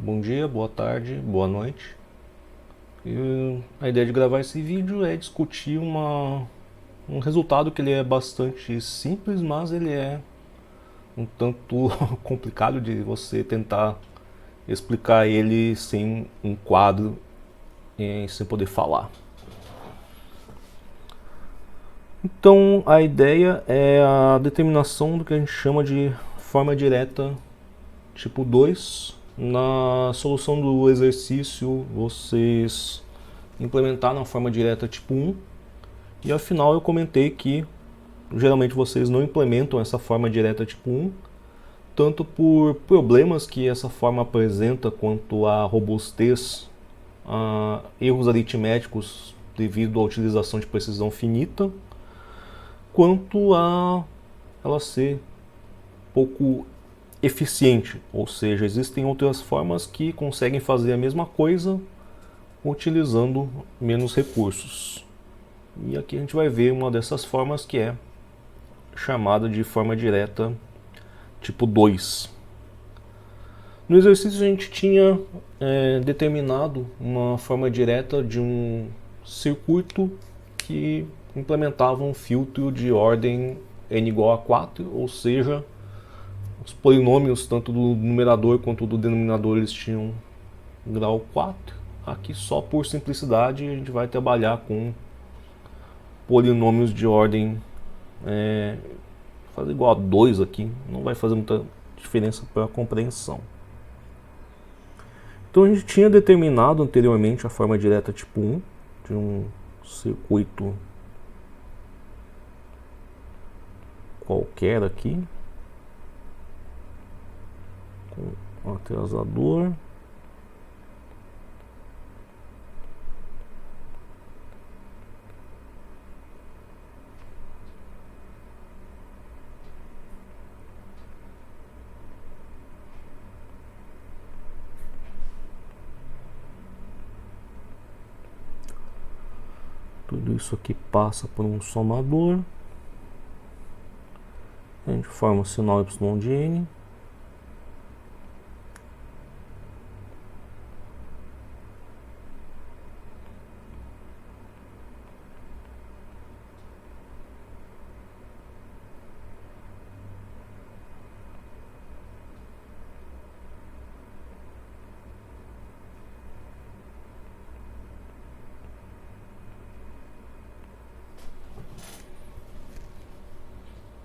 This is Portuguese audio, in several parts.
Bom dia, boa tarde, boa noite. A ideia de gravar esse vídeo é discutir um resultado que ele é bastante simples, mas ele é um tanto complicado de você tentar explicar ele sem um quadro e sem poder falar. Então a ideia é a determinação do que a gente chama de forma direta tipo 2. Na solução do exercício vocês implementaram a forma direta tipo 1 e afinal eu comentei que geralmente vocês não implementam essa forma direta tipo 1 tanto por problemas que essa forma apresenta quanto a robustez, a erros aritméticos devido à utilização de precisão finita, quanto a ela ser pouco eficiente, ou seja, existem outras formas que conseguem fazer a mesma coisa utilizando menos recursos. E aqui a gente vai ver uma dessas formas que é chamada de forma direta tipo 2. No exercício a gente tinha determinado uma forma direta de um circuito que implementava um filtro de ordem n igual a 4, ou seja, os polinômios tanto do numerador quanto do denominador eles tinham grau 4. Aqui só por simplicidade a gente vai trabalhar com polinômios de ordem fazer igual a 2 aqui, não vai fazer muita diferença para a compreensão. Então a gente tinha determinado anteriormente a forma direta tipo 1 de um circuito qualquer aqui, com um atrasador, tudo isso aqui passa por um somador, a gente forma o sinal y de n.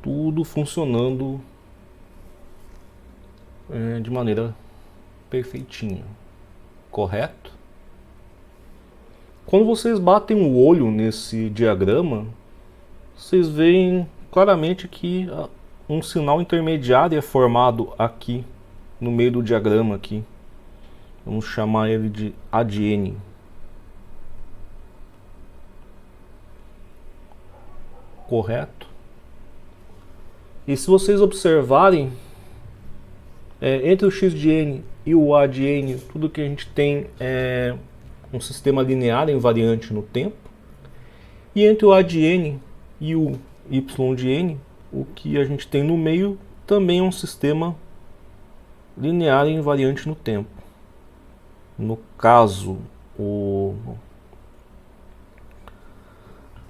Tudo funcionando de maneira perfeitinha, correto? Quando vocês batem o olho nesse diagrama, vocês veem claramente que um sinal intermediário é formado aqui no meio do diagrama aqui. Vamos chamar ele de A de N. Correto? E se vocês observarem, entre o x de n e o a de n, tudo que a gente tem é um sistema linear invariante no tempo. E entre o a de n e o y de n, o que a gente tem no meio também é um sistema linear invariante no tempo. No caso,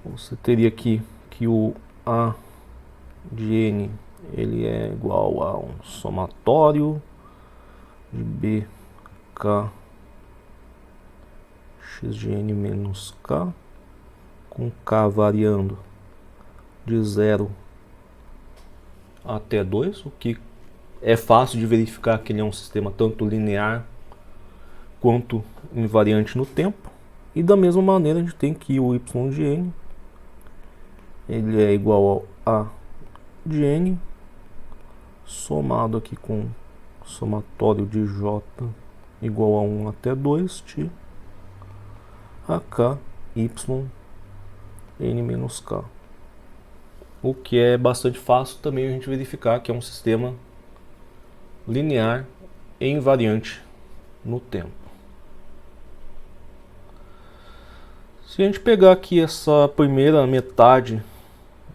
você teria aqui que o a de n ele é igual a um somatório de bk x de n menos k, com k variando de 0 até 2, o que é fácil de verificar que ele é um sistema tanto linear quanto invariante no tempo. E da mesma maneira a gente tem que o y de n ele é igual ao a de n somado aqui com somatório de j igual a 1 até 2 de ak y n menos k. O que é bastante fácil também a gente verificar que é um sistema linear e invariante no tempo. Se a gente pegar aqui essa primeira metade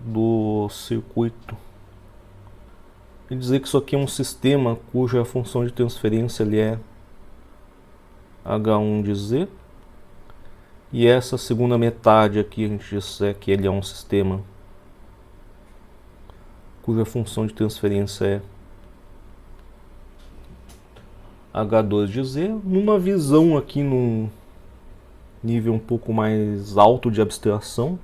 do circuito e dizer que isso aqui é um sistema cuja função de transferência ele é H1 de Z. E essa segunda metade aqui a gente disser que ele é um sistema cuja função de transferência é H2 de Z, numa visão aqui num nível um pouco mais alto de abstração.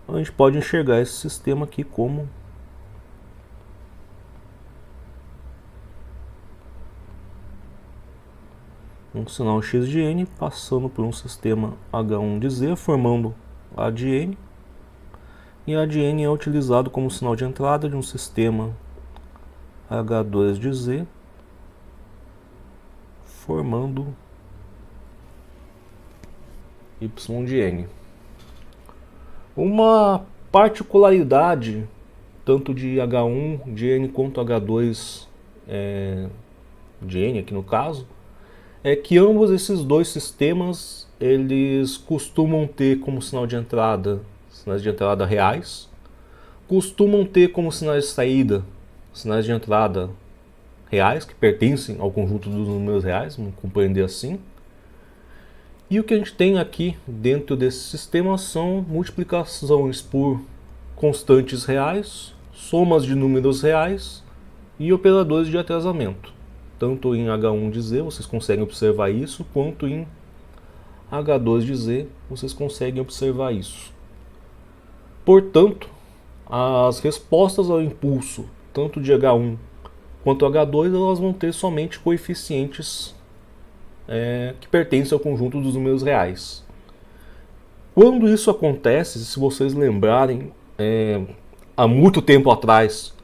A gente pode enxergar esse sistema aqui como um sinal x de n passando por um sistema H1 de Z, formando A de n. E A de n é utilizado como sinal de entrada de um sistema H2 de Z, formando Y de n. Uma particularidade tanto de H1 de n quanto H2 de n aqui no caso, é que ambos esses dois sistemas eles costumam ter como sinais de entrada reais, costumam ter como sinais de saída sinais de entrada reais, que pertencem ao conjunto dos números reais, vamos compreender assim. E o que a gente tem aqui dentro desse sistema são multiplicações por constantes reais, somas de números reais e operadores de atrasamento. Tanto em H1 de Z vocês conseguem observar isso, quanto em H2 de Z vocês conseguem observar isso. Portanto, as respostas ao impulso, tanto de H1 quanto H2, elas vão ter somente coeficientes que pertencem ao conjunto dos números reais. Quando isso acontece, se vocês lembrarem, há muito tempo atrás,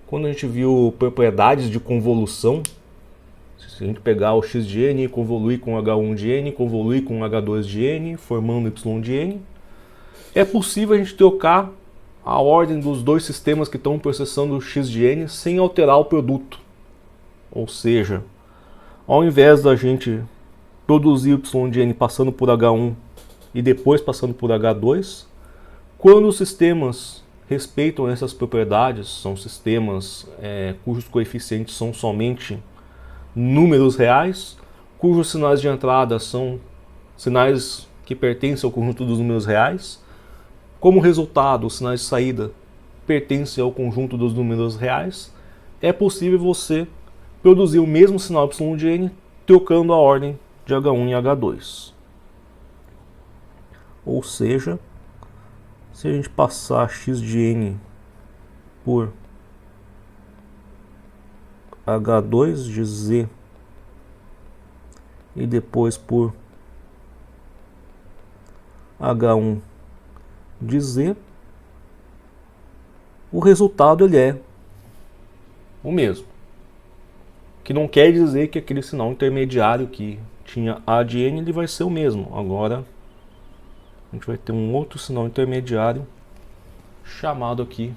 quando a gente viu propriedades de convolução, se a gente pegar o x de n e convoluir com H1 de n, convoluir com H2 de n, formando Y de n, é possível a gente trocar a ordem dos dois sistemas que estão processando o x de n sem alterar o produto. Ou seja, ao invés da gente produzir Y de n passando por H1 e depois passando por H2, quando os sistemas respeitam essas propriedades, são sistemas cujos coeficientes são somente números reais, cujos sinais de entrada são sinais que pertencem ao conjunto dos números reais. Como resultado, os sinais de saída pertencem ao conjunto dos números reais. É possível você produzir o mesmo sinal Y de n trocando a ordem de H1 e H2. Ou seja, se a gente passar x de n por H2 de Z e depois por H1 de Z, o resultado ele é o mesmo. Que não quer dizer que aquele sinal intermediário que tinha A de n ele vai ser o mesmo. Agora a gente vai ter um outro sinal intermediário chamado aqui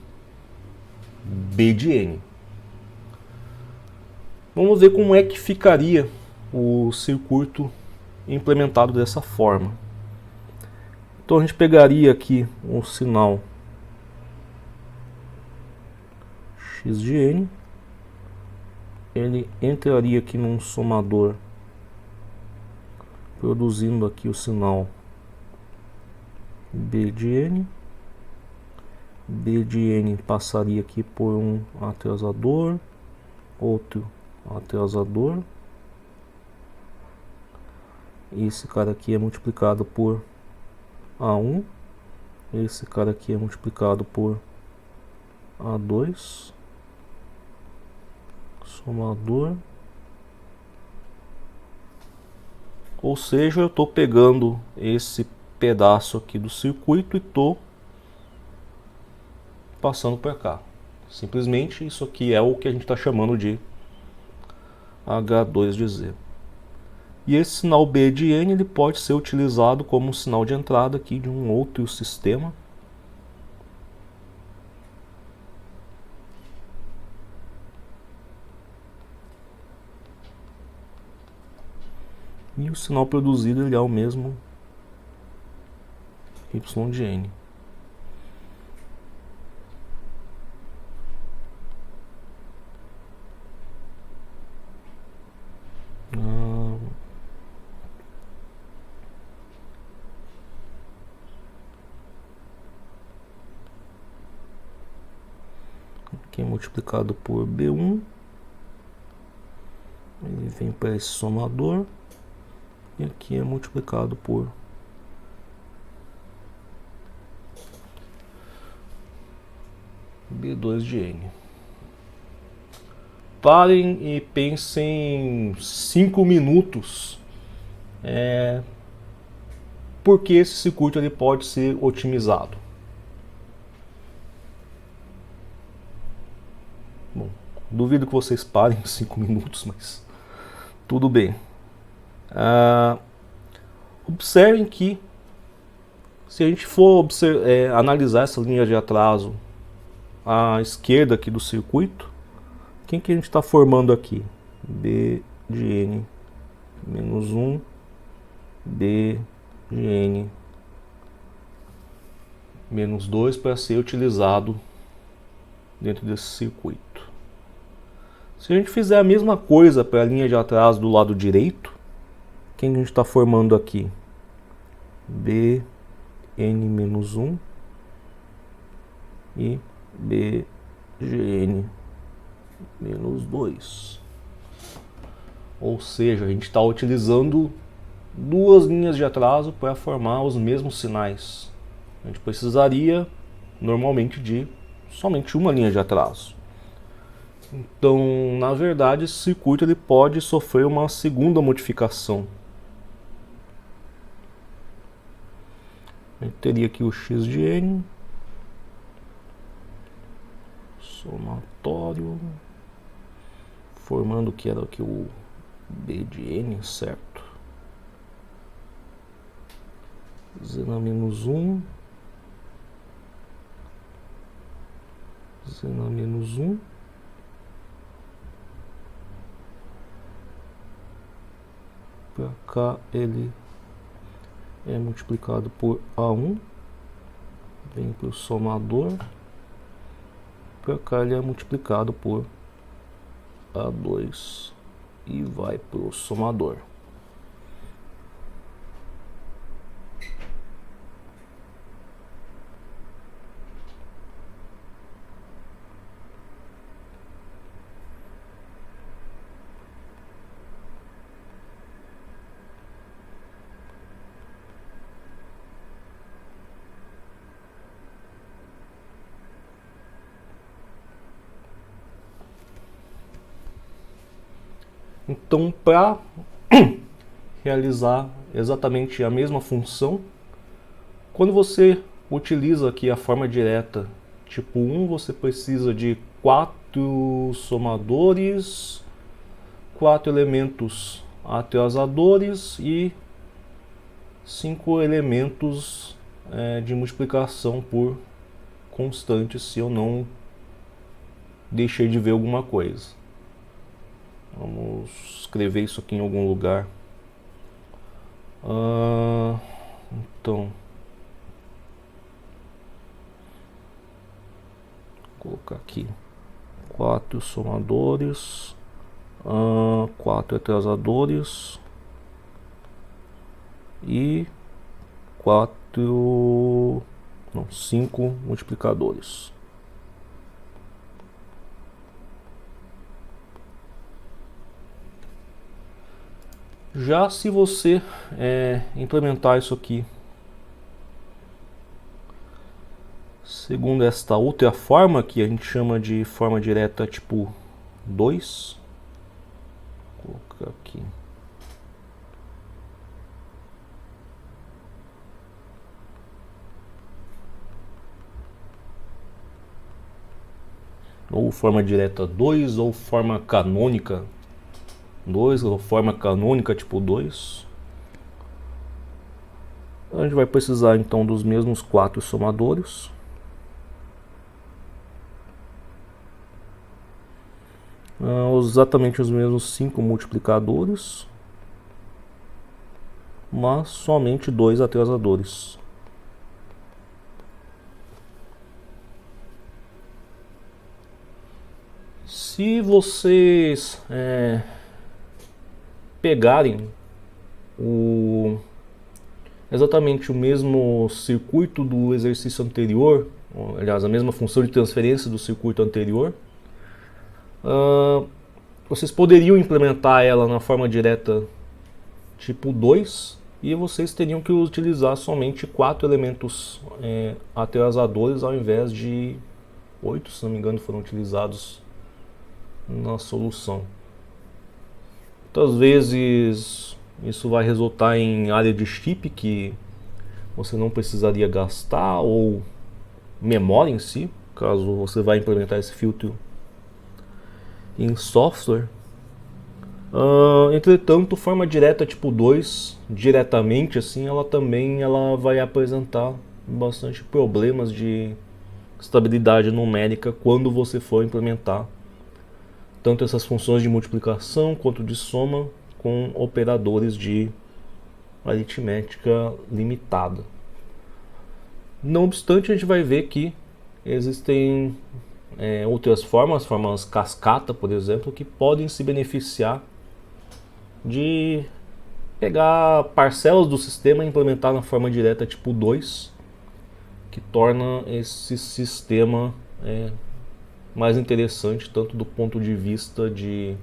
B de n. Vamos ver como é que ficaria o circuito implementado dessa forma. Então a gente pegaria aqui um sinal x de n, ele entraria aqui num somador, produzindo aqui o sinal B de n. B de n passaria aqui por um atrasador, outro atrasador. Esse cara aqui é multiplicado por A1. Esse cara aqui é multiplicado por A2. Somador. Ou seja, eu estou pegando esse pedaço aqui do circuito e estou passando para cá. Simplesmente isso aqui é o que a gente está chamando de H2 de Z. E esse sinal B de n ele pode ser utilizado como um sinal de entrada aqui de um outro sistema. E o sinal produzido ele é o mesmo Y de n. Aqui é multiplicado por B1. Ele vem para esse somador. E aqui é multiplicado por B2 de N. Parem e pensem 5 minutos porque esse circuito ele pode ser otimizado. Bom, duvido que vocês parem em 5 minutos, mas tudo bem. Observem que se a gente for analisar essa linha de atraso à esquerda aqui do circuito, quem que a gente está formando aqui? B de N menos 1, B de N menos 2 para ser utilizado dentro desse circuito. Se a gente fizer a mesma coisa para a linha de atraso do lado direito, quem a gente está formando aqui? B N menos 1 e B de N menos 2. Ou seja, a gente está utilizando duas linhas de atraso para formar os mesmos sinais. A gente precisaria normalmente de somente uma linha de atraso. Então, na verdade, esse circuito ele pode sofrer uma segunda modificação. A gente teria aqui o x de n, somatório, formando o que era aqui o b de n, certo? Zena menos 1, Zena menos 1, para cá ele é multiplicado por A1, vem para o somador, para cá ele é multiplicado por A2 e vai para o somador. Então, para realizar exatamente a mesma função, quando você utiliza aqui a forma direta tipo 1, você precisa de 4 somadores, 4 elementos atrasadores e 5 elementos de multiplicação por constante, se eu não deixei de ver alguma coisa. Vamos escrever isso aqui em algum lugar. Então, vou colocar aqui 4 somadores, 4 atrasadores e 5 multiplicadores. Já se você implementar isso aqui segundo esta outra forma, que a gente chama de forma direta tipo 2, vou colocar aqui. Ou forma direta 2, ou forma canônica 2, ou forma canônica tipo 2. A gente vai precisar então dos mesmos 4 somadores. Exatamente os mesmos 5 multiplicadores, mas somente 2 atrasadores. Se vocês pegarem exatamente o mesmo circuito do exercício anterior, aliás, a mesma função de transferência do circuito anterior, Vocês poderiam implementar ela na forma direta tipo 2 e vocês teriam que utilizar somente 4 elementos atrasadores ao invés de 8, se não me engano, foram utilizados na solução. Muitas vezes isso vai resultar em área de chip que você não precisaria gastar, ou memória em si, caso você vai implementar esse filtro em software. Entretanto, forma direta tipo 2, diretamente assim, ela vai apresentar bastante problemas de estabilidade numérica quando você for implementar tanto essas funções de multiplicação quanto de soma com operadores de aritmética limitada. Não obstante, a gente vai ver que existem outras formas cascata, por exemplo, que podem se beneficiar de pegar parcelas do sistema e implementar na forma direta tipo 2, que torna esse sistema mais interessante, tanto do ponto de vista de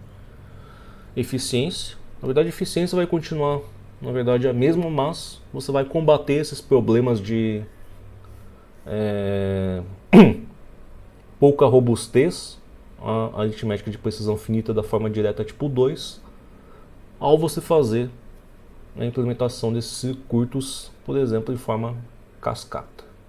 eficiência. Na verdade, a eficiência vai continuar, na verdade, a mesma, mas você vai combater esses problemas de pouca robustez, a aritmética de precisão finita da forma direta tipo 2, ao você fazer a implementação desses circuitos, por exemplo, em forma cascata.